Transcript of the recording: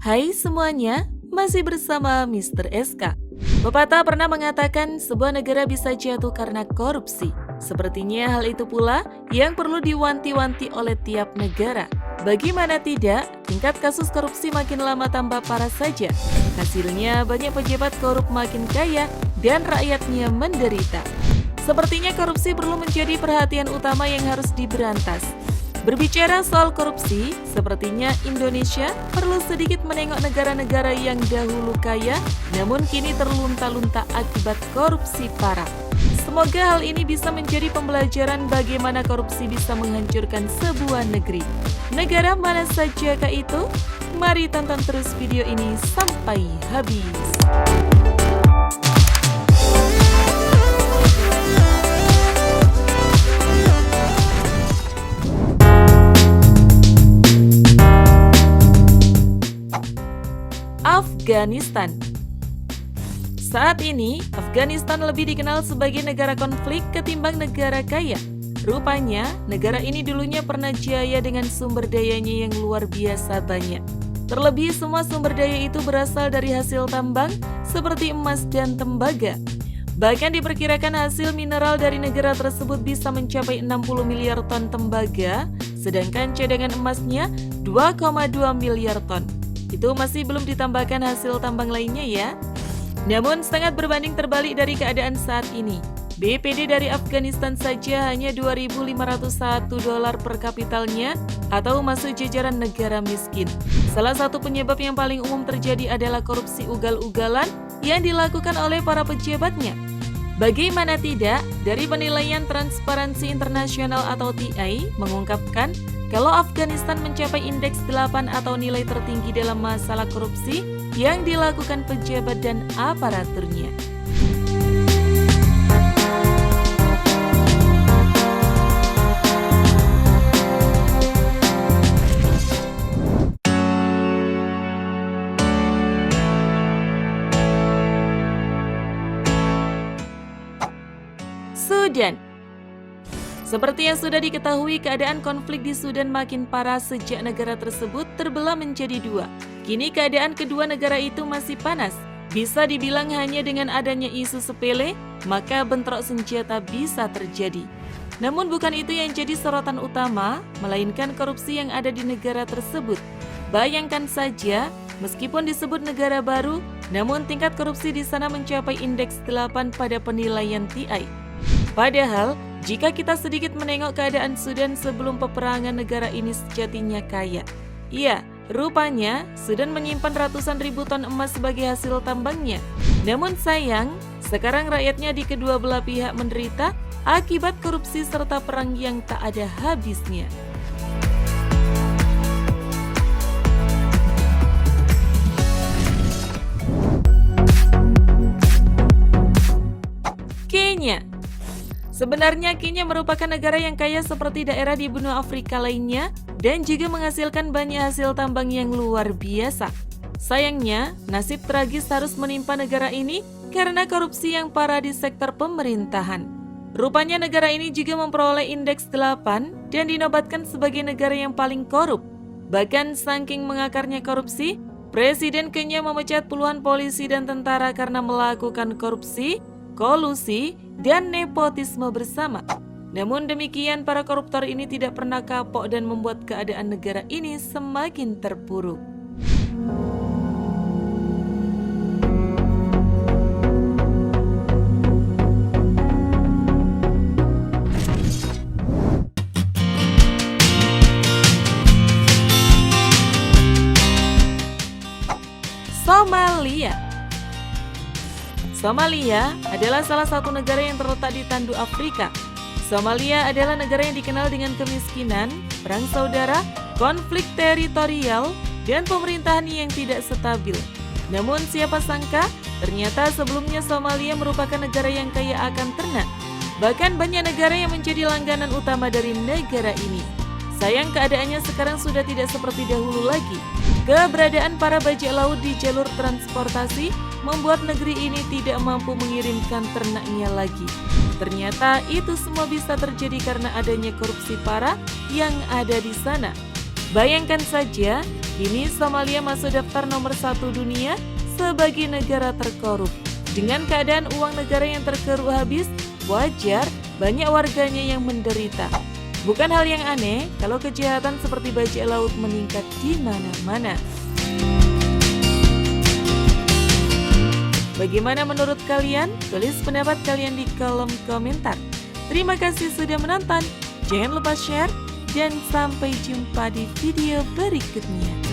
Hai semuanya, masih bersama Mr. SK. Pepatah pernah mengatakan sebuah negara bisa jatuh karena korupsi. Sepertinya hal itu pula yang perlu diwanti-wanti oleh tiap negara. Bagaimana tidak, tingkat kasus korupsi makin lama tambah parah saja. Hasilnya banyak pejabat korup makin kaya dan rakyatnya menderita. Sepertinya korupsi perlu menjadi perhatian utama yang harus diberantas. Berbicara soal korupsi, sepertinya Indonesia perlu sedikit menengok negara-negara yang dahulu kaya, namun kini terlunta-lunta akibat korupsi parah. Semoga hal ini bisa menjadi pembelajaran bagaimana korupsi bisa menghancurkan sebuah negeri. Negara mana sajakah itu? Mari tonton terus video ini sampai habis. Afghanistan. Saat ini, Afghanistan lebih dikenal sebagai negara konflik ketimbang negara kaya. Rupanya, negara ini dulunya pernah jaya dengan sumber dayanya yang luar biasa banyak. Terlebih, semua sumber daya itu berasal dari hasil tambang seperti emas dan tembaga. Bahkan diperkirakan hasil mineral dari negara tersebut bisa mencapai 60 miliar ton tembaga, sedangkan cadangan emasnya 2,2 miliar ton. Itu masih belum ditambahkan hasil tambang lainnya ya. Namun sangat berbanding terbalik dari keadaan saat ini. BPD dari Afghanistan saja hanya 2.501 dolar per kapitalnya atau masuk jajaran negara miskin. Salah satu penyebab yang paling umum terjadi adalah korupsi ugal-ugalan yang dilakukan oleh para pejabatnya. Bagaimana tidak, dari penilaian Transparansi Internasional atau TI mengungkapkan kalau Afghanistan mencapai indeks 8 atau nilai tertinggi dalam masalah korupsi yang dilakukan pejabat dan aparaturnya. Sudan. Seperti yang sudah diketahui, keadaan konflik di Sudan makin parah sejak negara tersebut terbelah menjadi dua. Kini keadaan kedua negara itu masih panas. Bisa dibilang hanya dengan adanya isu sepele, maka bentrok senjata bisa terjadi. Namun bukan itu yang jadi sorotan utama, melainkan korupsi yang ada di negara tersebut. Bayangkan saja, meskipun disebut negara baru, namun tingkat korupsi di sana mencapai indeks 8 pada penilaian TI. Padahal, jika kita sedikit menengok keadaan Sudan sebelum peperangan, negara ini sejatinya kaya. Iya, rupanya Sudan menyimpan ratusan ribu ton emas sebagai hasil tambangnya. Namun sayang, sekarang rakyatnya di kedua belah pihak menderita akibat korupsi serta perang yang tak ada habisnya. Kenya. Sebenarnya Kenya merupakan negara yang kaya seperti daerah di benua Afrika lainnya dan juga menghasilkan banyak hasil tambang yang luar biasa. Sayangnya, nasib tragis harus menimpa negara ini karena korupsi yang parah di sektor pemerintahan. Rupanya negara ini juga memperoleh indeks 8 dan dinobatkan sebagai negara yang paling korup. Bahkan saking mengakarnya korupsi, Presiden Kenya memecat puluhan polisi dan tentara karena melakukan korupsi, kolusi, dan nepotisme bersama. Namun demikian, para koruptor ini tidak pernah kapok dan membuat keadaan negara ini semakin terpuruk. Somalia. Somalia adalah salah satu negara yang terletak di tandu Afrika. Somalia adalah negara yang dikenal dengan kemiskinan, perang saudara, konflik teritorial, dan pemerintahan yang tidak stabil. Namun siapa sangka, ternyata sebelumnya Somalia merupakan negara yang kaya akan ternak. Bahkan banyak negara yang menjadi langganan utama dari negara ini. Sayang keadaannya sekarang sudah tidak seperti dahulu lagi. Keberadaan para bajak laut di jalur transportasi membuat negeri ini tidak mampu mengirimkan ternaknya lagi. Ternyata itu semua bisa terjadi karena adanya korupsi parah yang ada di sana. Bayangkan saja, Kini Somalia masuk daftar nomor 1 dunia sebagai negara terkorup. Dengan keadaan uang negara yang terkeruk habis, wajar banyak warganya yang menderita. Bukan hal yang aneh kalau kejahatan seperti bajak laut meningkat di mana-mana. Bagaimana menurut kalian? Tulis pendapat kalian di kolom komentar. Terima kasih sudah menonton. Jangan lupa share dan sampai jumpa di video berikutnya.